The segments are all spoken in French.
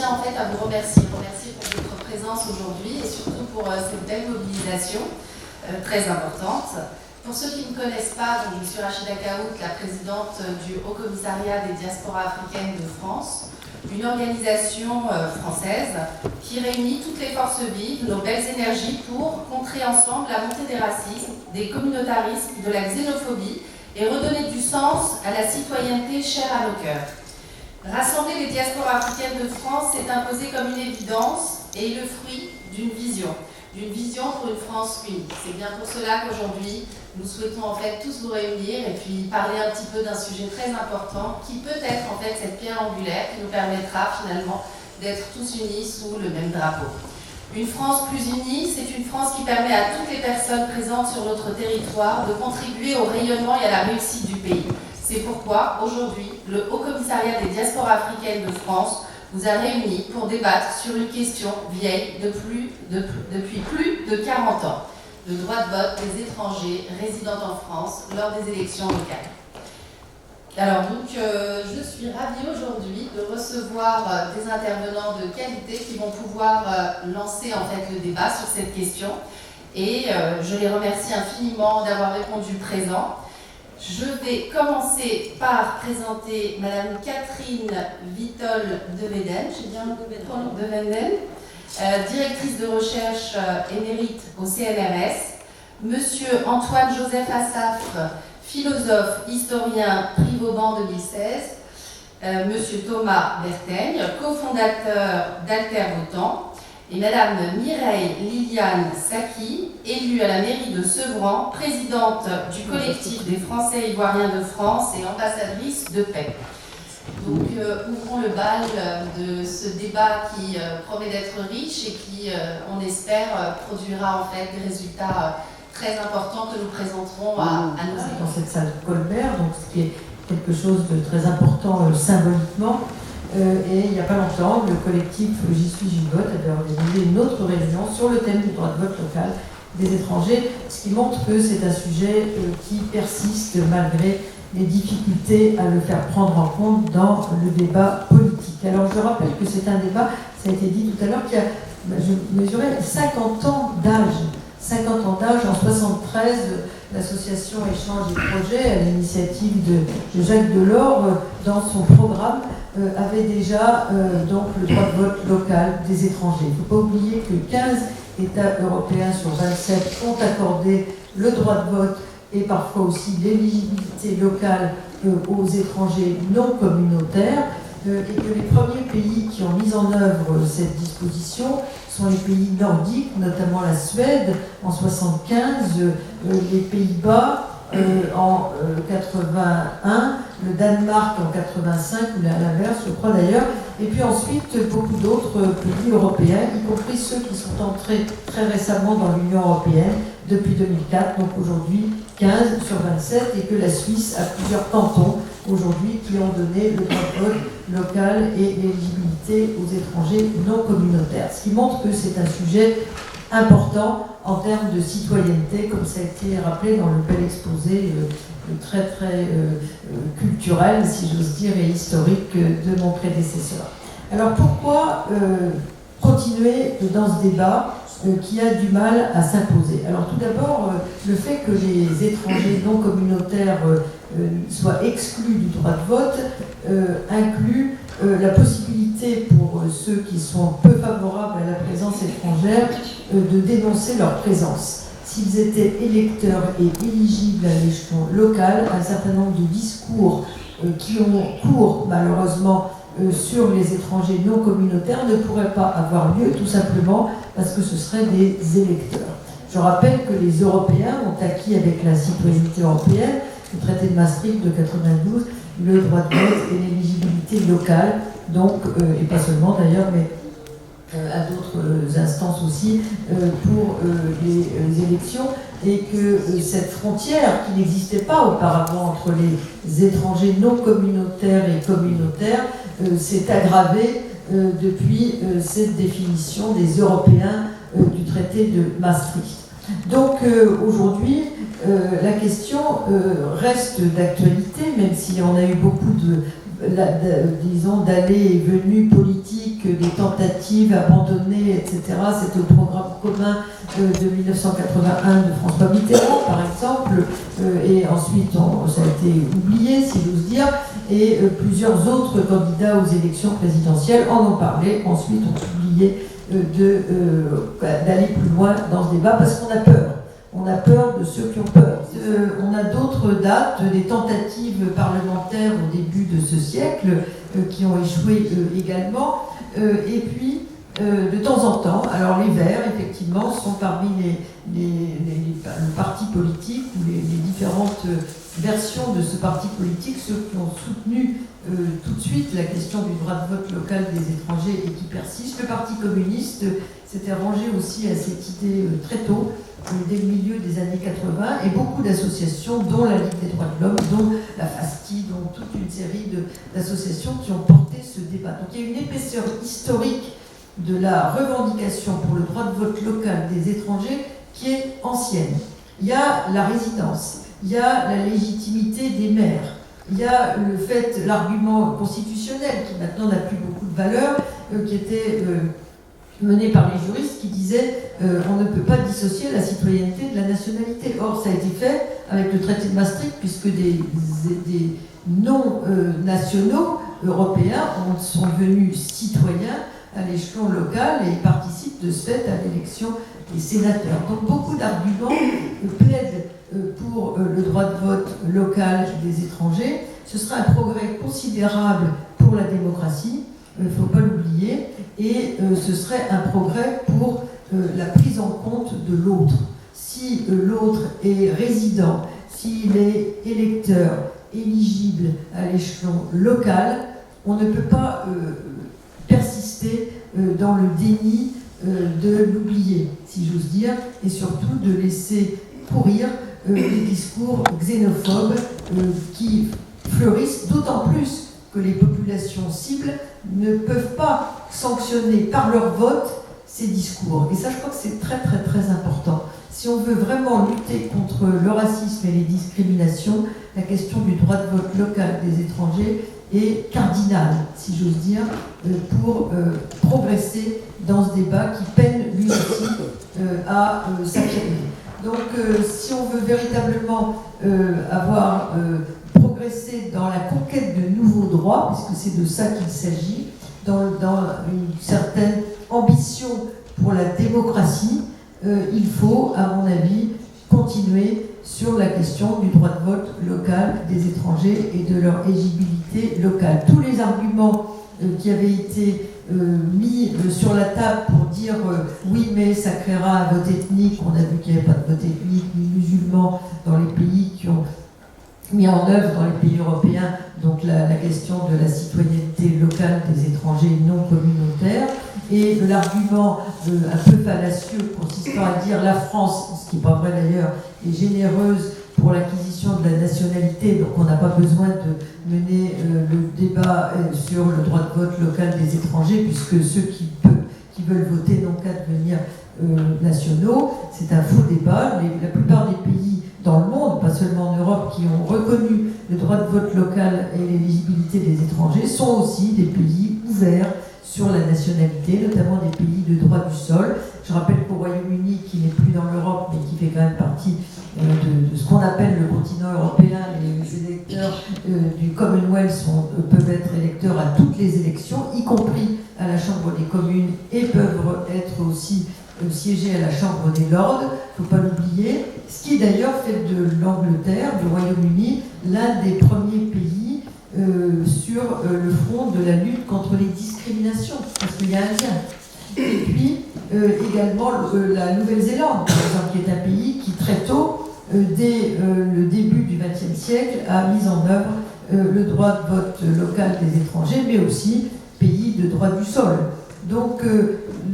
tiens en fait à vous remercier pour votre présence aujourd'hui et surtout pour cette belle mobilisation très importante. Pour ceux qui ne me connaissent pas, donc je suis Rachida Kaout, la présidente du Haut Commissariat des diasporas africaines de France, une organisation française qui réunit toutes les forces vives, nos belles énergies pour contrer ensemble la montée des racismes, des communautarismes, de la xénophobie et redonner du sens à la citoyenneté chère à nos cœurs. Rassembler les diasporas africaines de France s'est imposé comme une évidence et est le fruit d'une vision pour une France unie. C'est bien pour cela qu'aujourd'hui, nous souhaitons en fait tous vous réunir et puis parler un petit peu d'un sujet très important qui peut être en fait cette pierre angulaire qui nous permettra finalement d'être tous unis sous le même drapeau. Une France plus unie, c'est une France qui permet à toutes les personnes présentes sur notre territoire de contribuer au rayonnement et à la réussite du pays. C'est pourquoi aujourd'hui, le Haut Commissariat des diasporas africaines de France vous a réunis pour débattre sur une question vieille depuis plus de 40 ans, le droit de vote des étrangers résidant en France lors des élections locales. Alors donc, je suis ravie aujourd'hui de recevoir des intervenants de qualité qui vont pouvoir lancer en fait le débat sur cette question et je les remercie infiniment d'avoir répondu présent. Je vais commencer par présenter Madame Catherine Wittol-De Wenden, De Wenden, directrice de recherche émérite au CNRS, Monsieur Antoine-Joseph Assaf, philosophe, historien, prix Vauban 2016, Monsieur Thomas Berteigne, cofondateur d'Alter Votant, et Madame Mireille Liliane Saki, élue à la mairie de Sevran, présidente du collectif des Français ivoiriens de France et ambassadrice de paix. Donc ouvrons le bal de ce débat qui promet d'être riche et qui, on espère, produira en fait des résultats très importants que nous présenterons à nos élèves. Dans cette salle de Colbert, donc ce qui est quelque chose de très important symboliquement. Et il n'y a pas longtemps, le collectif J'y suis, j'y vote avait organisé une autre réunion sur le thème du droit de vote local des étrangers, ce qui montre que c'est un sujet qui persiste malgré les difficultés à le faire prendre en compte dans le débat politique. Alors je rappelle que c'est un débat, ça a été dit tout à l'heure, qui a mesuré 50 ans d'âge. 50 ans d'âge, en 1973, l'association Échange et Projets, à l'initiative de Jacques Delors, dans son programme, avait déjà donc le droit de vote local des étrangers. Il ne faut pas oublier que 15 États européens sur 27 ont accordé le droit de vote et parfois aussi l'éligibilité locale aux étrangers non communautaires, et que les premiers pays qui ont mis en œuvre cette disposition sont les pays nordiques, notamment la Suède en 1975, les Pays-Bas en 81, le Danemark en 85, ou à l'inverse, je crois d'ailleurs, et puis ensuite beaucoup d'autres pays européens, y compris ceux qui sont entrés très récemment dans l'Union européenne depuis 2004, donc aujourd'hui 15 sur 27, et que la Suisse a plusieurs cantons aujourd'hui qui ont donné le droit de vote local et l'éligibilité aux étrangers non communautaires. Ce qui montre que c'est un sujet important en termes de citoyenneté, comme ça a été rappelé dans le bel exposé très culturel, si j'ose dire, et historique de mon prédécesseur. Alors pourquoi continuer dans ce débat qui a du mal à s'imposer? Alors tout d'abord, le fait que les étrangers non communautaires soient exclus du droit de vote inclut la possibilité pour ceux qui sont peu favorables à la présence étrangère de dénoncer leur présence. S'ils étaient électeurs et éligibles à l'échelon local, un certain nombre de discours qui ont cours malheureusement sur les étrangers non communautaires ne pourraient pas avoir lieu tout simplement parce que ce seraient des électeurs. Je rappelle que les Européens ont acquis avec la citoyenneté européenne, le traité de Maastricht de 92, le droit de vote et l'éligibilité locale, donc, et pas seulement d'ailleurs, mais à d'autres instances aussi, pour les élections, et que cette frontière qui n'existait pas auparavant entre les étrangers non communautaires et communautaires s'est aggravée depuis cette définition des Européens du traité de Maastricht. Donc aujourd'hui, la question reste d'actualité, même si on a eu beaucoup disons, d'allées et venues politiques, des tentatives abandonnées, etc. C'était au programme commun de 1981 de François Mitterrand, par exemple, et ensuite ça a été oublié, si j'ose dire, et plusieurs autres candidats aux élections présidentielles en ont parlé, ensuite ont oublié d'aller plus loin dans ce débat parce qu'on a peur. On a peur de ceux qui ont peur. On a d'autres dates, des tentatives parlementaires au début de ce siècle qui ont échoué également. Et puis, de temps en temps, alors les Verts, effectivement, sont parmi le parti politique ou les différentes versions de ce parti politique, ceux qui ont soutenu tout de suite la question du droit de vote local des étrangers et qui persiste. Le Parti communiste s'était rangé aussi à cette idée très tôt, dès le milieu des années 80, et beaucoup d'associations, dont la Ligue des droits de l'homme, dont la FASTI, dont toute une série d'associations qui ont porté ce débat. Donc il y a une épaisseur historique de la revendication pour le droit de vote local des étrangers qui est ancienne. Il y a la résidence, il y a la légitimité des maires, il y a l'argument constitutionnel qui maintenant n'a plus beaucoup de valeur, qui était mené par les juristes qui disaient on ne peut pas dissocier la citoyenneté de la nationalité. Or, ça a été fait avec le traité de Maastricht, puisque des non-nationaux européens sont devenus citoyens à l'échelon local et participent de ce fait à l'élection des sénateurs. Donc, beaucoup d'arguments plaident pour le droit de vote local des étrangers. Ce sera un progrès considérable pour la démocratie, il ne faut pas l'oublier, et ce serait un progrès pour la prise en compte de l'autre. Si l'autre est résident, s'il est électeur, éligible à l'échelon local, on ne peut pas persister dans le déni de l'oublier, si j'ose dire, et surtout de laisser pourrir les discours xénophobes qui fleurissent, d'autant plus que les populations cibles ne peuvent pas sanctionner par leur vote ces discours. Et ça, je crois que c'est très très très important. Si on veut vraiment lutter contre le racisme et les discriminations, la question du droit de vote local des étrangers est cardinale, si j'ose dire, pour progresser dans ce débat qui peine lui aussi à s'affirmer. Donc si on veut véritablement avoir progressé dans la conquête de nouveaux droits, puisque c'est de ça qu'il s'agit, dans une certaine ambition pour la démocratie, il faut, à mon avis, continuer sur la question du droit de vote local des étrangers et de leur éligibilité locale. Tous les arguments qui avaient été mis sur la table pour dire oui, mais ça créera un vote ethnique, on a vu qu'il n'y avait pas de vote ethnique ni musulman dans les pays qui ont mis en œuvre dans les pays européens, donc la question de la citoyenneté locale des étrangers non communautaires, et l'argument un peu fallacieux consistant à dire la France, ce qui n'est pas vrai d'ailleurs, est généreuse pour l'acquisition de la nationalité, donc on n'a pas besoin de mener le débat sur le droit de vote local des étrangers, puisque ceux qui veulent voter n'ont qu'à devenir nationaux. C'est un faux débat. La plupart des pays dans le monde, pas seulement en Europe, qui ont reconnu le droit de vote local et l'éligibilité des étrangers, sont aussi des pays ouverts sur la nationalité, notamment des pays de droit du sol. Je rappelle qu'au Royaume-Uni, qui n'est plus dans l'Europe, mais qui fait quand même partie de ce qu'on appelle le continent européen, les électeurs du Commonwealth peuvent être électeurs à toutes les élections, y compris à la Chambre des communes, et peuvent être aussi siéger à la Chambre des Lords, il ne faut pas l'oublier, ce qui d'ailleurs fait de l'Angleterre, du Royaume-Uni, l'un des premiers pays sur le front de la lutte contre les discriminations, parce qu'il y a un lien. Et puis également la Nouvelle-Zélande, par exemple, qui est un pays qui très tôt, dès le début du XXe siècle, a mis en œuvre le droit de vote local des étrangers, mais aussi pays de droit du sol. Donc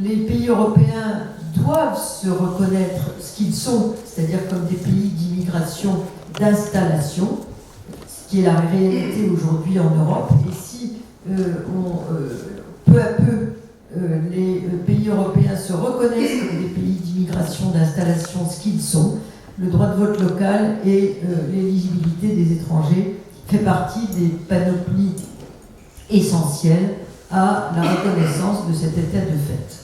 les pays européens doivent se reconnaître ce qu'ils sont, c'est-à-dire comme des pays d'immigration, d'installation, ce qui est la réalité aujourd'hui en Europe. Et si peu à peu les pays européens se reconnaissent comme des pays d'immigration, d'installation, ce qu'ils sont, le droit de vote local et l'éligibilité des étrangers fait partie des panoplies essentiel à la reconnaissance de cet état de fait.